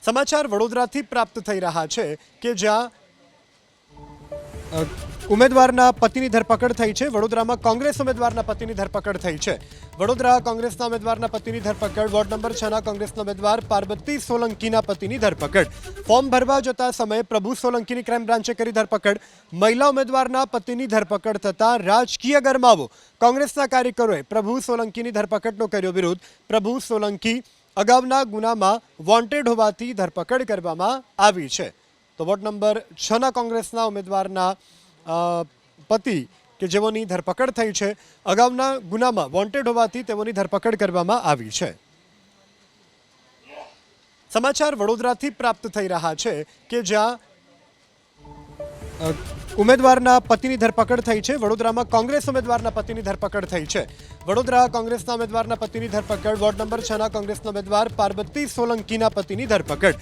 સમાચાર વડોદરાથી પ્રાપ્ત થઈ રહ્યા છે કે જ્યાં ઉમેદવારના પતિની ધરપકડ થઈ છે। વડોદરામાં કોંગ્રેસ ઉમેદવારના પતિની ધરપકડ થઈ છે। વડોદરા કોંગ્રેસના ઉમેદવારના પતિની ધરપકડ। વોર્ડ નંબર 6 ના કોંગ્રેસના ઉમેદવાર પાર્વતી સોલંકીના પતિની ધરપકડ। ફોર્મ ભરવા જતા સમયે પ્રભુ સોલંકીની ક્રાઇમ બ્રાન્ચે કરી ધરપકડ। મહિલા ઉમેદવારના પતિની ધરપકડ થતા રાજકીય ગરમાવો। કોંગ્રેસના કાર્યકરોએ પ્રભુ સોલંકીની ધરપકડનો કર્યો વિરોધ। પ્રભુ સોલંકી અગાઉના ગુનામાં વોન્ટેડ હોવાથી ધરપકડ કરવામાં આવી છે। તો વોર્ડ નંબર 6 ના કોંગ્રેસના ઉમેદવારના પતિ કે જેઓની ધરપકડ થઈ છે, અગાઉના ગુનામાં વોન્ટેડ હોવાથી તેઓની ધરપકડ કરવામાં આવી છે। સમાચાર વડોદરાથી પ્રાપ્ત થઈ રહ્યા છે કે જ્યાં ઉમેદવારના પતિની ધરપકડ થઈ છે। વડોદરામાં કોંગ્રેસ ઉમેદવારના પતિની ધરપકડ થઈ છે। વડોદરા કોંગ્રેસના ઉમેદવારના પતિની ધરપકડ। વોર્ડ નંબર 6 ના કોંગ્રેસના ઉમેદવાર પાર્વતી સોલંકીના પતિની ધરપકડ।